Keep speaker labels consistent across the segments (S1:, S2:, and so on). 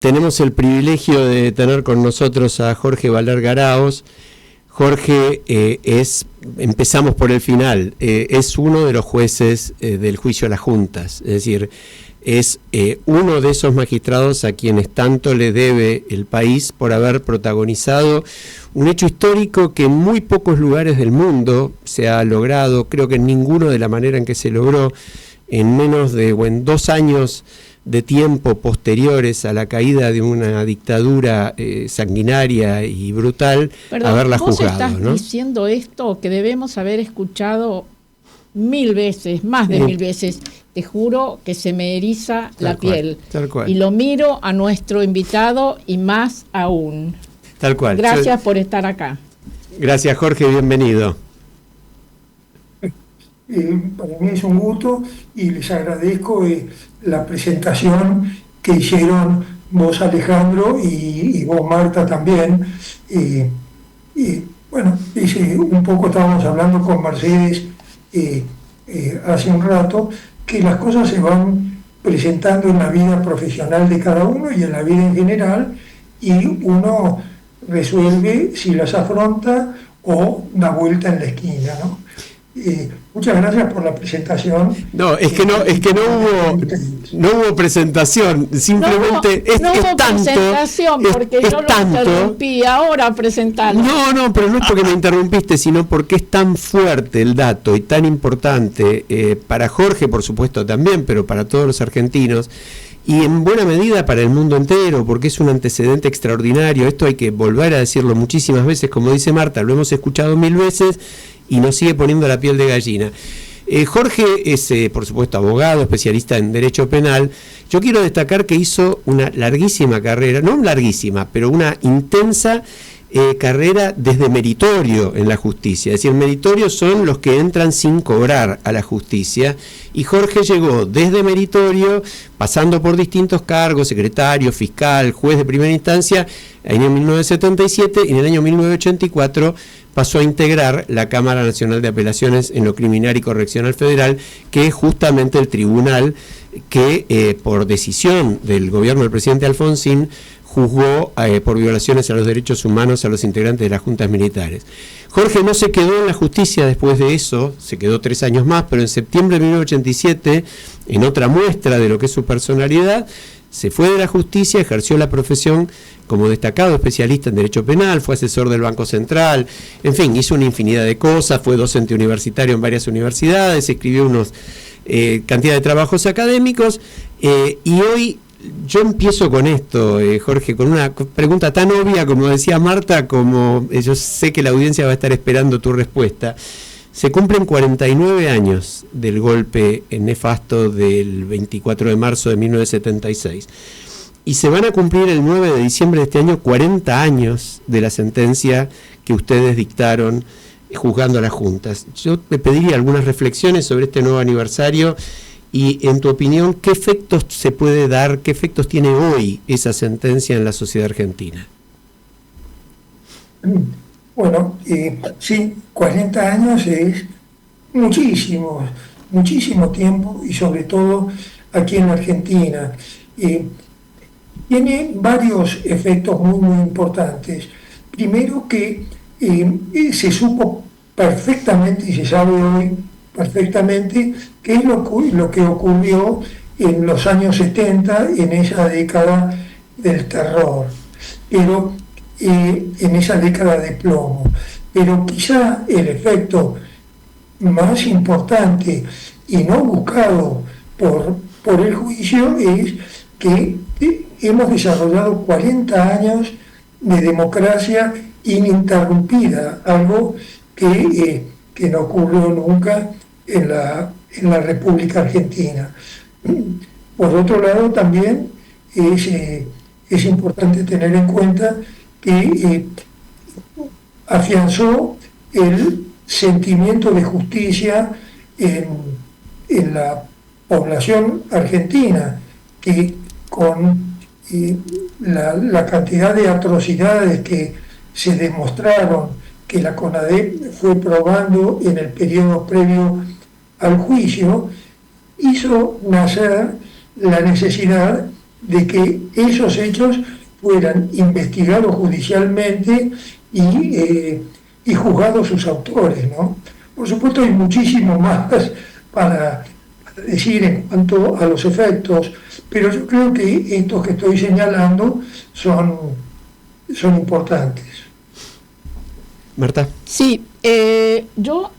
S1: tenemos el privilegio de tener con nosotros a Jorge Valer Garaos. Jorge empezamos por el final, es uno de los jueces del juicio a las juntas, es decir, es uno de esos magistrados a quienes tanto le debe el país por haber protagonizado un hecho histórico que en muy pocos lugares del mundo se ha logrado, creo que en ninguno de la manera en que se logró, en menos de en 2 años de tiempo posteriores a la caída de una dictadura sanguinaria y brutal, haberla juzgado.
S2: ¿Vos estás diciendo esto que debemos haber escuchado 1000 veces, más de 1000 veces? Te juro que se me eriza la piel.
S1: Tal cual.
S2: Y lo miro a nuestro invitado y más aún.
S1: Tal cual.
S2: Gracias por estar acá.
S1: Gracias, Jorge, bienvenido.
S3: Para mí es un gusto y les agradezco la presentación que hicieron vos, Alejandro, y vos, Marta, también. Bueno, un poco estábamos hablando con Mercedes hace un rato, que las cosas se van presentando en la vida profesional de cada uno y en la vida en general, y uno resuelve si las afronta o da vuelta en la esquina, ¿no? Muchas gracias por la presentación.
S1: No, es que no hubo presentación, simplemente
S2: no hubo presentación porque yo lo interrumpí, ahora presentando.
S1: No, pero no es porque me interrumpiste, sino porque es tan fuerte el dato y tan importante para Jorge, por supuesto también, pero para todos los argentinos. Y en buena medida para el mundo entero, porque es un antecedente extraordinario. Esto hay que volver a decirlo muchísimas veces, como dice Marta, lo hemos escuchado 1000 veces y nos sigue poniendo la piel de gallina. Jorge es, por supuesto, abogado, especialista en derecho penal. Yo quiero destacar que hizo una larguísima carrera, no larguísima, pero una intensa carrera desde meritorio en la justicia. Es decir, meritorios son los que entran sin cobrar a la justicia, y Jorge llegó desde meritorio, pasando por distintos cargos, secretario, fiscal, juez de primera instancia, en el año 1977, y en el año 1984 pasó a integrar la Cámara Nacional de Apelaciones en lo Criminal y Correccional Federal, que es justamente el tribunal que, por decisión del gobierno del presidente Alfonsín, juzgó por violaciones a los derechos humanos a los integrantes de las juntas militares. Jorge no se quedó en la justicia después de eso, se quedó 3 años más, pero en septiembre de 1987, en otra muestra de lo que es su personalidad, se fue de la justicia, ejerció la profesión como destacado especialista en derecho penal, fue asesor del Banco Central, en fin, hizo una infinidad de cosas, fue docente universitario en varias universidades, escribió cantidad de trabajos académicos, y hoy yo empiezo con esto, Jorge, con una pregunta tan obvia como decía Marta, como yo sé que la audiencia va a estar esperando tu respuesta. Se cumplen 49 años del golpe nefasto del 24 de marzo de 1976 y se van a cumplir el 9 de diciembre de este año 40 años de la sentencia que ustedes dictaron juzgando a las juntas. Yo te pediría algunas reflexiones sobre este nuevo aniversario y, en tu opinión, ¿qué efectos se puede dar, qué efectos tiene hoy esa sentencia en la sociedad argentina?
S3: Bueno, sí, 40 años es muchísimo tiempo, y sobre todo aquí en la Argentina. Tiene varios efectos muy importantes. Primero, que se supo perfectamente y se sabe hoy perfectamente qué es lo que ocurrió en los años 70, en esa década del terror, pero en esa década de plomo. Pero quizá el efecto más importante y no buscado por el juicio es que hemos desarrollado 40 años de democracia ininterrumpida, algo que no ocurrió nunca en la República Argentina. Por otro lado, también es importante tener en cuenta que afianzó el sentimiento de justicia en la población argentina, que con la cantidad de atrocidades que se demostraron, que la CONADEP fue probando en el periodo previo al juicio, hizo nacer la necesidad de que esos hechos fueran investigados judicialmente y juzgados sus autores, ¿no? Por supuesto hay muchísimo más para decir en cuanto a los efectos, pero yo creo que estos que estoy señalando son importantes.
S1: Marta.
S2: Sí, yo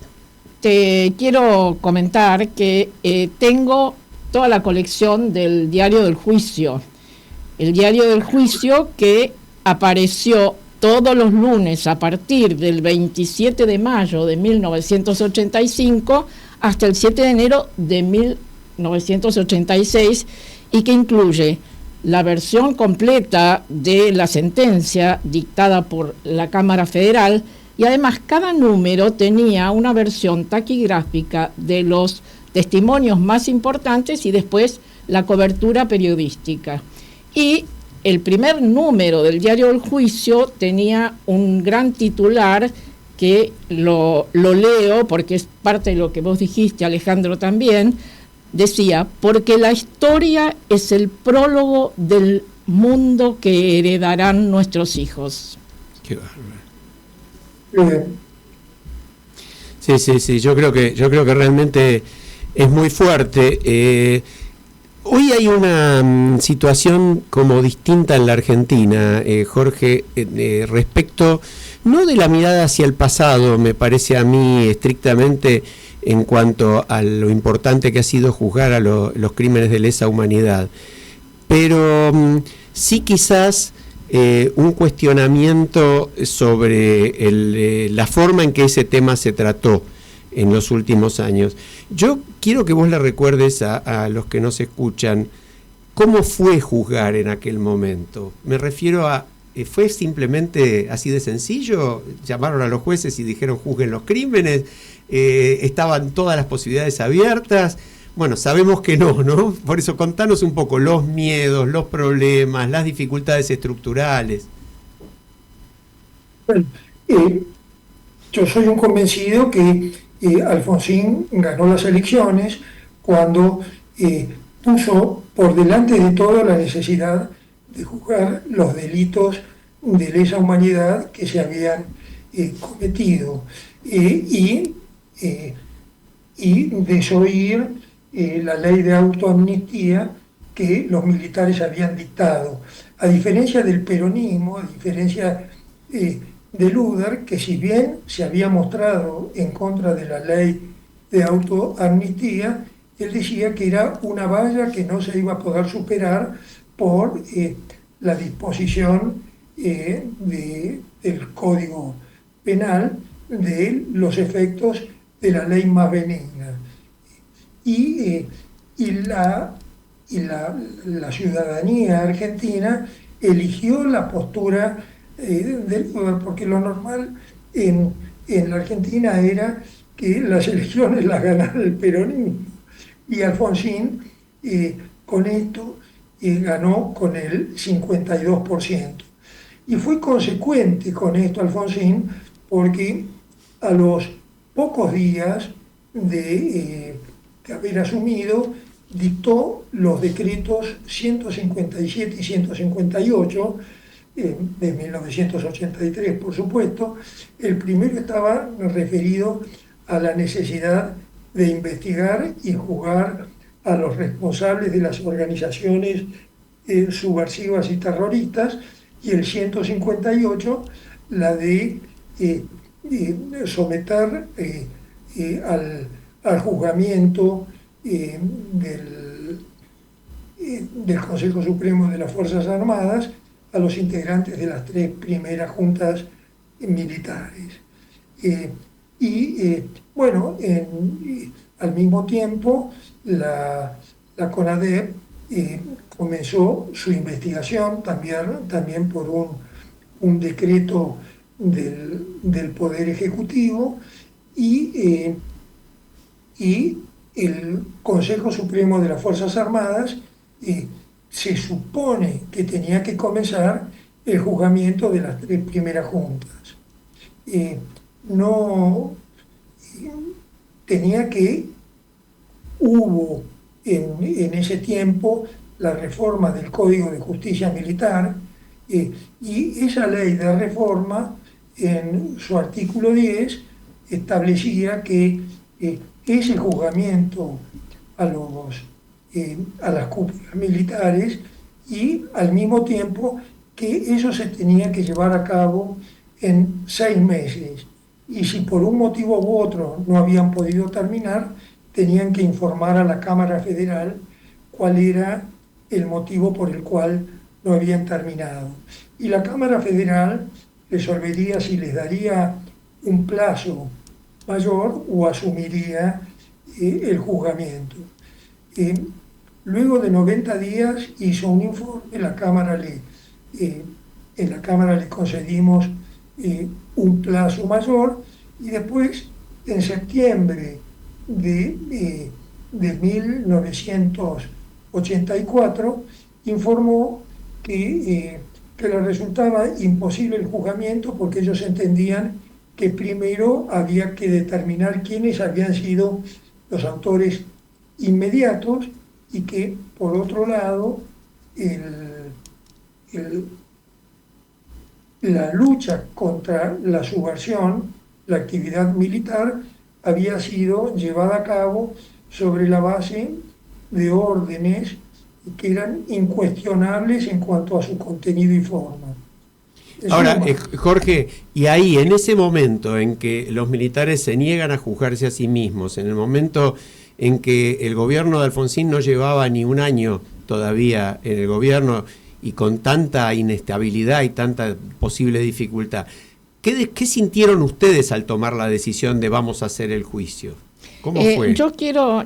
S2: te quiero comentar que tengo toda la colección del Diario del Juicio. El Diario del Juicio que apareció todos los lunes a partir del 27 de mayo de 1985 hasta el 7 de enero de 1986 y que incluye la versión completa de la sentencia dictada por la Cámara Federal y además cada número tenía una versión taquigráfica de los testimonios más importantes y después la cobertura periodística. Y el primer número del Diario del Juicio tenía un gran titular que lo leo porque es parte de lo que vos dijiste, Alejandro, también. Decía, porque la historia es el prólogo del mundo que heredarán nuestros hijos.
S1: Qué bárbaro. Sí, yo creo que realmente es muy fuerte. Hoy hay una situación como distinta en la Argentina, Jorge, respecto no de la mirada hacia el pasado, me parece a mí estrictamente en cuanto a lo importante que ha sido juzgar a los crímenes de lesa humanidad, pero sí quizás un cuestionamiento sobre la forma en que ese tema se trató en los últimos años. Yo quiero que vos le recuerdes a los que nos escuchan cómo fue juzgar en aquel momento. Me refiero a, ¿fue simplemente así de sencillo? ¿Llamaron a los jueces y dijeron juzguen los crímenes? ¿Estaban todas las posibilidades abiertas? Bueno, sabemos que no, ¿no? Por eso contanos un poco los miedos, los problemas, las dificultades estructurales.
S3: Bueno, yo soy un convencido que Alfonsín ganó las elecciones cuando puso por delante de todo la necesidad de juzgar los delitos de lesa humanidad que se habían cometido y desoír la ley de autoamnistía que los militares habían dictado. A diferencia del peronismo, a diferencia de Luder, que si bien se había mostrado en contra de la ley de autoamnistía, él decía que era una valla que no se iba a poder superar por la disposición del Código Penal de los efectos de la ley más benigna. Y la ciudadanía argentina eligió la postura del Luder, porque lo normal en la Argentina era que las elecciones las ganara el peronismo. Y Alfonsín con esto ganó con el 52%. Y fue consecuente con esto Alfonsín porque a los pocos días de haber asumido, dictó los decretos 157 y 158 de 1983, por supuesto. El primero estaba referido a la necesidad de investigar y juzgar a los responsables de las organizaciones subversivas y terroristas, y el 158 la de someter al juzgamiento del Consejo Supremo de las Fuerzas Armadas a los integrantes de las 3 primeras juntas militares. Al mismo tiempo, la CONADEP comenzó su investigación también por un decreto del Poder Ejecutivo y el Consejo Supremo de las Fuerzas Armadas se supone que tenía que comenzar el juzgamiento de las 3 primeras juntas. Hubo en ese tiempo la reforma del Código de Justicia Militar, y esa ley de reforma, en su artículo 10, establecía que ese juzgamiento a las cúpulas militares, y al mismo tiempo que eso se tenía que llevar a cabo en 6 meses. Y si por un motivo u otro no habían podido terminar, tenían que informar a la Cámara Federal cuál era el motivo por el cual no habían terminado. Y la Cámara Federal resolvería si les daría un plazo mayor o asumiría el juzgamiento. Luego de 90 días hizo un informe, en la Cámara le concedimos un plazo mayor, y después, en septiembre de 1984, informó que le resultaba imposible el juzgamiento porque ellos entendían que primero había que determinar quiénes habían sido los autores inmediatos, y que, por otro lado, la lucha contra la subversión, la actividad militar, había sido llevada a cabo sobre la base de órdenes que eran incuestionables en cuanto a su contenido y forma.
S1: Ahora, Jorge, y ahí, en ese momento en que los militares se niegan a juzgarse a sí mismos, en el momento en que el gobierno de Alfonsín no llevaba ni un año todavía en el gobierno, y con tanta inestabilidad y tanta posible dificultad, ¿qué sintieron ustedes al tomar la decisión de vamos a hacer el juicio? ¿Cómo fue?
S2: Yo quiero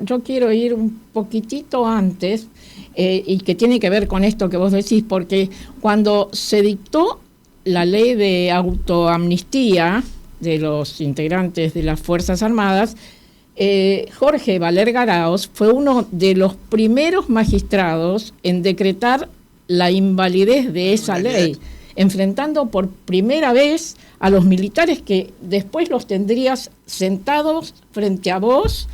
S2: ir un poquitito antes, y que tiene que ver con esto que vos decís, porque cuando se dictó la ley de autoamnistía de los integrantes de las Fuerzas Armadas, Jorge Valer Garaos fue uno de los primeros magistrados en decretar la invalidez de esa ley, enfrentando por primera vez a los militares que después los tendrías sentados frente a vos,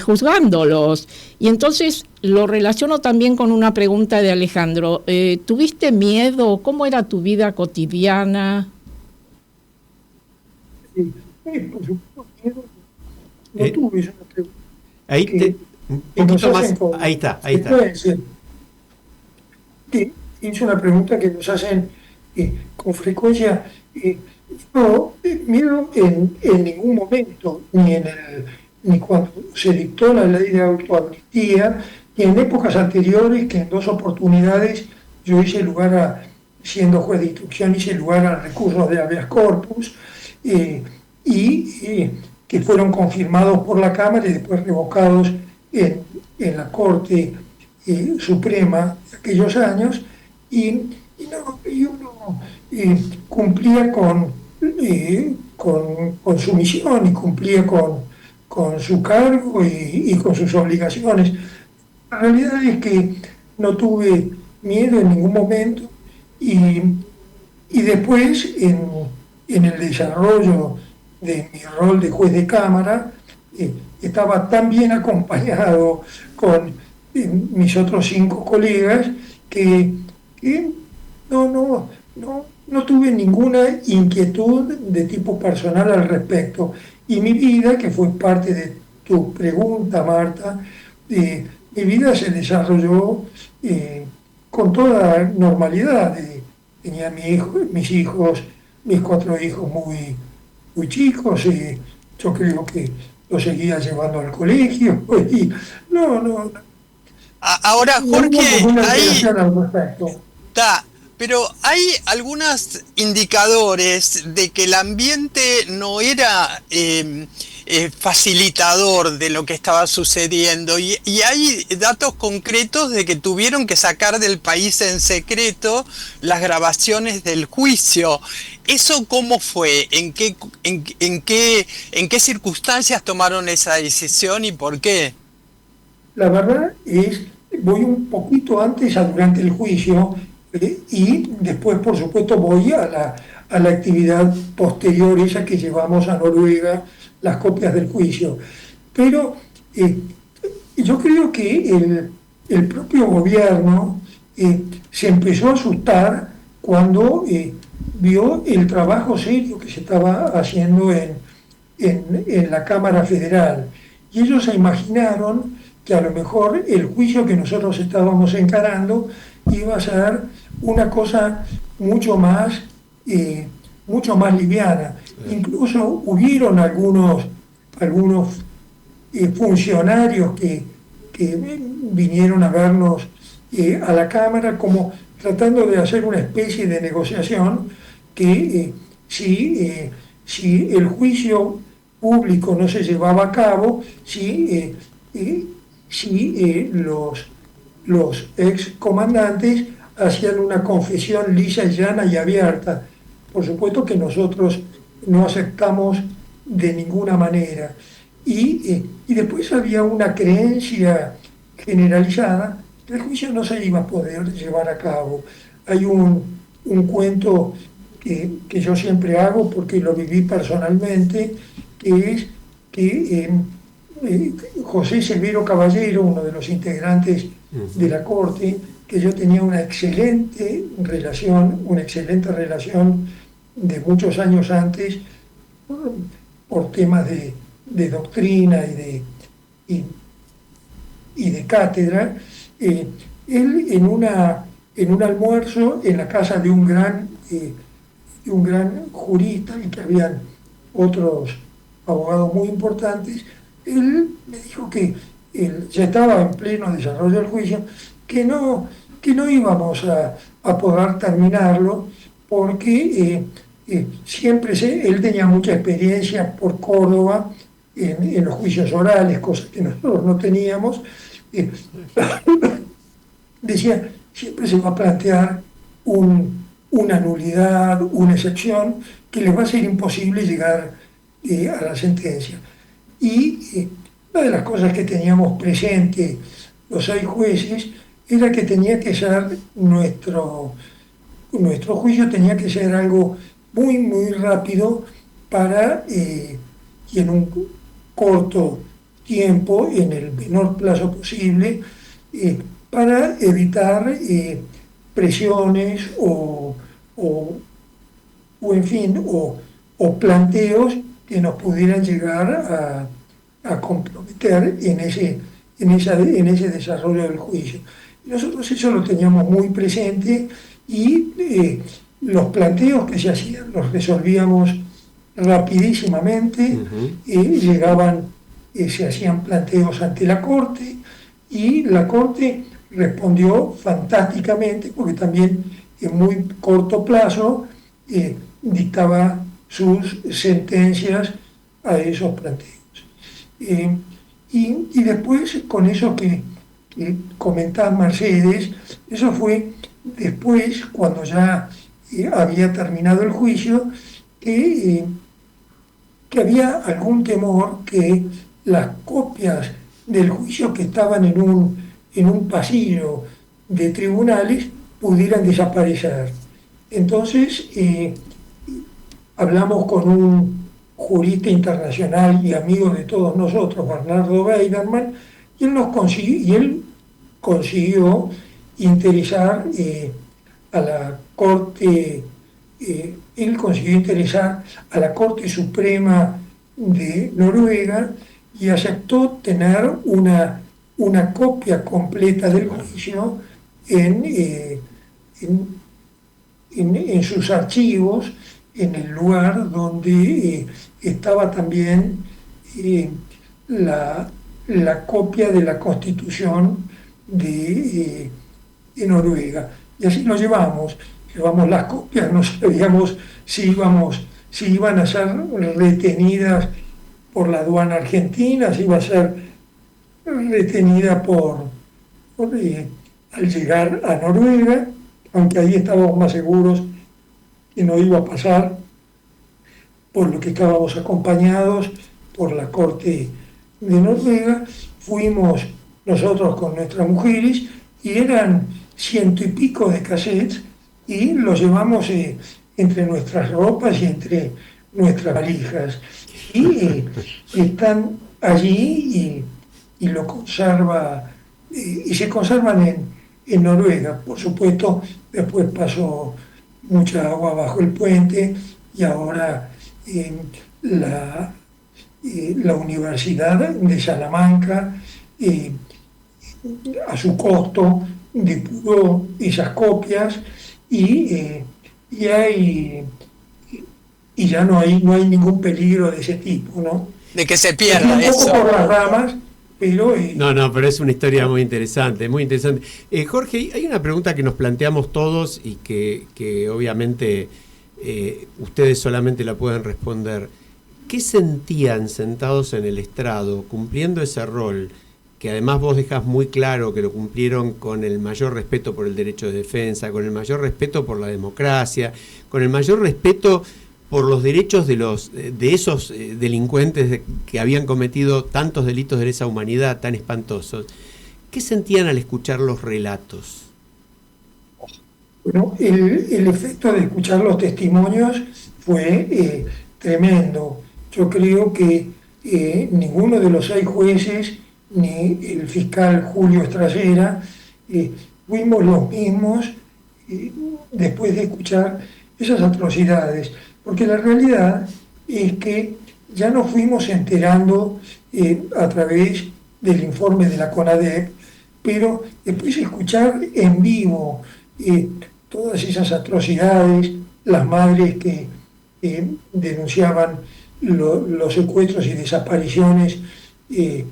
S2: juzgándolos. Y entonces lo relaciono también con una pregunta de Alejandro. ¿Tuviste miedo? ¿Cómo era tu vida cotidiana?
S3: Sí, por supuesto, miedo. No tuve esa pregunta.
S1: Ahí un poquito más. Ahí está.
S3: Es una pregunta que nos hacen con frecuencia. No, miedo en ningún momento, ni cuando se dictó la ley de autoamnistía, ni en épocas anteriores, que en 2 oportunidades yo siendo juez de instrucción, hice lugar a recursos de habeas corpus, que fueron confirmados por la Cámara y después revocados en la Corte Suprema de aquellos años, y uno cumplía con su misión, y cumplía con su cargo y con sus obligaciones. La realidad es que no tuve miedo en ningún momento, y después en el desarrollo de mi rol de juez de Cámara, estaba tan bien acompañado con mis otros 5 colegas que no tuve ninguna inquietud de tipo personal al respecto. Y mi vida, que fue parte de tu pregunta, Marta, mi vida se desarrolló con toda normalidad. Tenía mis 4 hijos muy chicos, y yo creo que los seguía llevando al colegio. Y no.
S4: Ahora, Jorge,
S3: al respecto.
S4: Pero hay algunos indicadores de que el ambiente no era facilitador de lo que estaba sucediendo, y hay datos concretos de que tuvieron que sacar del país en secreto las grabaciones del juicio. ¿Eso cómo fue? ¿En qué circunstancias tomaron esa decisión y por qué?
S3: La verdad voy un poquito antes durante el juicio, y después, por supuesto, voy a la actividad posterior, esa que llevamos a Noruega, las copias del juicio. Pero yo creo que el propio gobierno se empezó a asustar cuando vio el trabajo serio que se estaba haciendo en la Cámara Federal. Y ellos se imaginaron que a lo mejor el juicio que nosotros estábamos encarando iba a ser una cosa mucho más liviana. Incluso hubieron algunos funcionarios que vinieron a vernos a la Cámara, como tratando de hacer una especie de negociación que si el juicio público no se llevaba a cabo, si los excomandantes hacían una confesión lisa y llana y abierta. Por supuesto que nosotros no aceptamos de ninguna manera. Y después había una creencia generalizada que el juicio no se iba a poder llevar a cabo. Hay un cuento que yo siempre hago porque lo viví personalmente, que es que José Severo Caballero, uno de los integrantes de la Corte, que yo tenía una excelente relación de muchos años antes, por temas de doctrina y de cátedra. Él en un almuerzo en la casa de un gran jurista, y que habían otros abogados muy importantes, él me dijo que él ya estaba en pleno desarrollo del juicio, que no íbamos a poder terminarlo porque siempre él tenía mucha experiencia por Córdoba en los juicios orales, cosas que nosotros no teníamos. Decía, siempre se va a plantear una nulidad, una excepción, que les va a ser imposible llegar a la sentencia. Y una de las cosas que teníamos presente los 6 jueces era que tenía que ser nuestro juicio tenía que ser algo muy, muy rápido y en un corto tiempo, en el menor plazo posible, para evitar presiones o planteos que nos pudieran llegar a comprometer en ese desarrollo del juicio. Nosotros eso lo teníamos muy presente y los planteos que se hacían los resolvíamos rapidísimamente. Se hacían planteos ante la Corte y la Corte respondió fantásticamente, porque también en muy corto plazo dictaba sus sentencias a esos planteos. Y después, con eso que comentaba Mercedes, eso fue después, cuando ya había terminado el juicio, que había algún temor que las copias del juicio que estaban en un pasillo de tribunales pudieran desaparecer. Entonces hablamos con un jurista internacional y amigo de todos nosotros, Bernardo Weiderman, y él consiguió interesar a la Corte. Él consiguió interesar a la Corte Suprema de Noruega y aceptó tener una copia completa del juicio en sus archivos, en el lugar donde estaba también la copia de la Constitución de Noruega. Y así lo llevamos las copias, no sabíamos si iban a ser retenidas por la aduana argentina, si iba a ser retenida al llegar a Noruega, aunque ahí estábamos más seguros que no iba a pasar, por lo que estábamos acompañados por la Corte de Noruega. Fuimos nosotros con nuestras mujeres y eran 100 y pico de cassettes, y los llevamos entre nuestras ropas y entre nuestras valijas. Y están allí y lo conserva y se conservan en Noruega. Por supuesto, después pasó mucha agua bajo el puente y ahora la, la Universidad de Salamanca, a su costo, depuró esas copias y hay y ya no hay ningún peligro de ese tipo, ¿no?
S4: De que se pierda
S3: un
S4: eso.
S3: poco por las ramas, pero...
S1: No, pero es una historia muy interesante, muy interesante. Jorge, hay una pregunta que nos planteamos todos y que obviamente ustedes solamente la pueden responder. ¿Qué sentían sentados en el estrado, cumpliendo ese rol, que además vos dejás muy claro que lo cumplieron con el mayor respeto por el derecho de defensa, con el mayor respeto por la democracia, con el mayor respeto por los derechos de esos delincuentes que habían cometido tantos delitos de lesa humanidad tan espantosos? ¿Qué sentían al escuchar los relatos?
S3: Bueno, el efecto de escuchar los testimonios fue tremendo. Yo creo que ninguno de los 6 jueces, ni el fiscal Julio Estrayera, fuimos los mismos después de escuchar esas atrocidades. Porque la realidad es que ya nos fuimos enterando a través del informe de la CONADEP, pero después escuchar en vivo todas esas atrocidades, las madres que denunciaban los secuestros y desapariciones de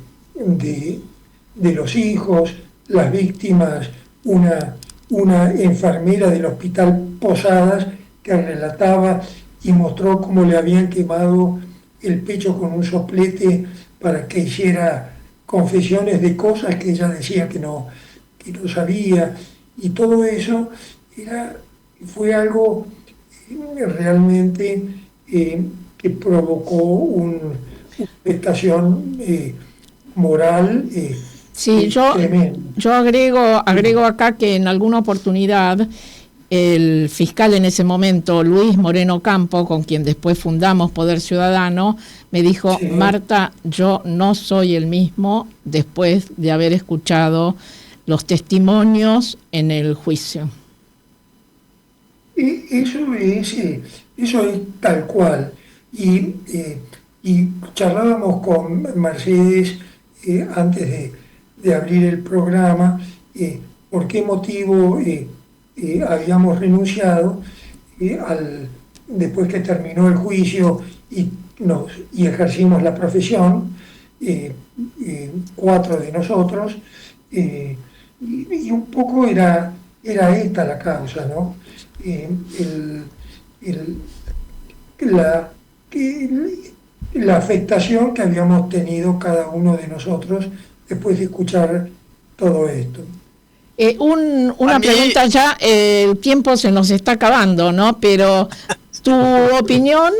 S3: los hijos, las víctimas, una enfermera del hospital Posadas que relataba y mostró cómo le habían quemado el pecho con un soplete para que hiciera confesiones de cosas que ella decía que no sabía, y todo eso fue algo realmente que provocó una afectación moral
S2: sí, yo agrego acá que en alguna oportunidad el fiscal en ese momento, Luis Moreno Campo, con quien después fundamos Poder Ciudadano, me dijo, sí, Marta, yo no soy el mismo después de haber escuchado los testimonios en el juicio.
S3: Eso es tal cual. Y charlábamos con Mercedes antes de abrir el programa, por qué motivo habíamos renunciado después que terminó el juicio y ejercimos la profesión, 4 de nosotros, y un poco era esta la causa, ¿no? La afectación que habíamos tenido cada uno de nosotros después de escuchar todo esto.
S2: Una pregunta ya, el tiempo se nos está acabando, ¿no? Pero tu opinión,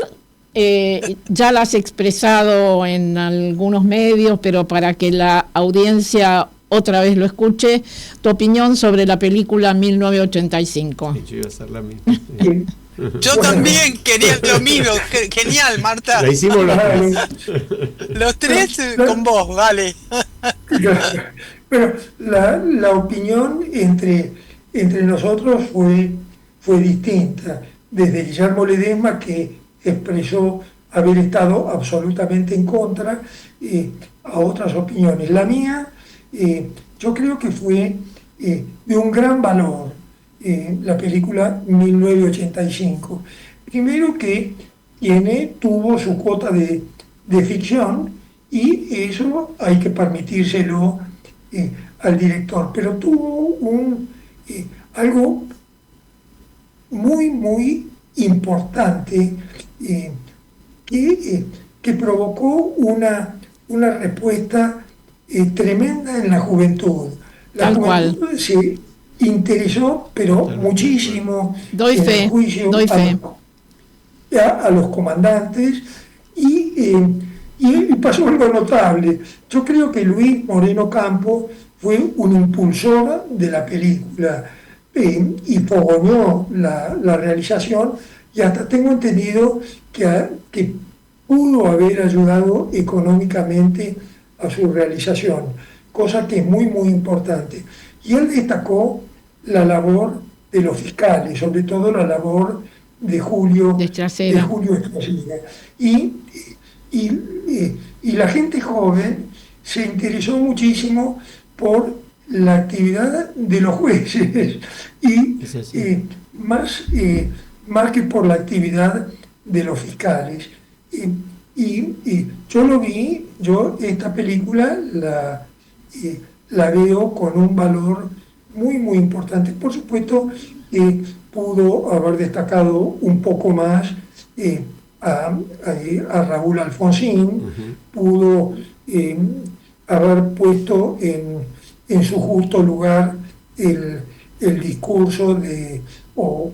S2: ya la has expresado en algunos medios, pero para que la audiencia otra vez lo escuche, tu opinión sobre la película 1985.
S1: Sí, yo iba a hacer la misma. Sí.
S4: Yo también quería lo mismo. Genial, Marta.
S1: La hicimos los tres.
S4: Los tres con vos, vale.
S3: Pero la opinión entre nosotros fue distinta. Desde Guillermo Ledesma, que expresó haber estado absolutamente en contra, a otras opiniones. La mía, yo creo que fue de un gran valor la película 1985. Primero que tuvo su cuota de ficción, y eso hay que permitírselo al director, pero tuvo algo muy, muy importante que provocó una respuesta tremenda en la juventud. La juventud se interesó, pero muchísimo,
S2: doy
S3: en
S2: fe,
S3: el juicio a los comandantes, y pasó algo notable. Yo creo que Luis Moreno Campo fue un impulsor de la película y fogoneó la realización, y hasta tengo entendido que pudo haber ayudado económicamente a su realización, cosa que es muy, muy importante. Y él destacó la labor de los fiscales, sobre todo la labor de Julio Estracera. Y la gente joven se interesó muchísimo por la actividad de los jueces y más que por la actividad de los fiscales. Y yo lo vi, esta película la veo con un valor muy, muy importante. Por supuesto, pudo haber destacado un poco más a Raúl Alfonsín, pudo haber puesto en su justo lugar el discurso o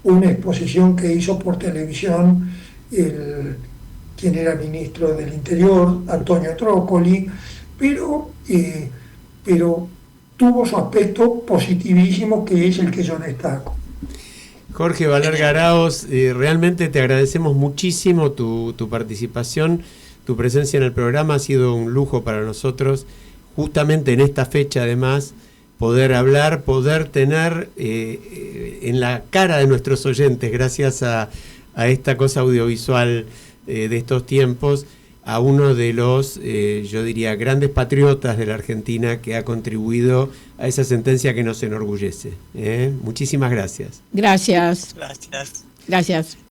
S3: una exposición que hizo por televisión quien era ministro del Interior, Antonio Trócoli, pero tuvo su aspecto positivísimo, que es el que yo destaco.
S1: Jorge Valerga Araoz, realmente te agradecemos muchísimo tu participación, tu presencia en el programa. Ha sido un lujo para nosotros, justamente en esta fecha además, poder hablar, poder tener en la cara de nuestros oyentes, gracias a esta cosa audiovisual de estos tiempos, a uno de los, yo diría, grandes patriotas de la Argentina que ha contribuido a esa sentencia que nos enorgullece. Muchísimas gracias.
S2: Gracias.
S4: Gracias.
S2: Gracias.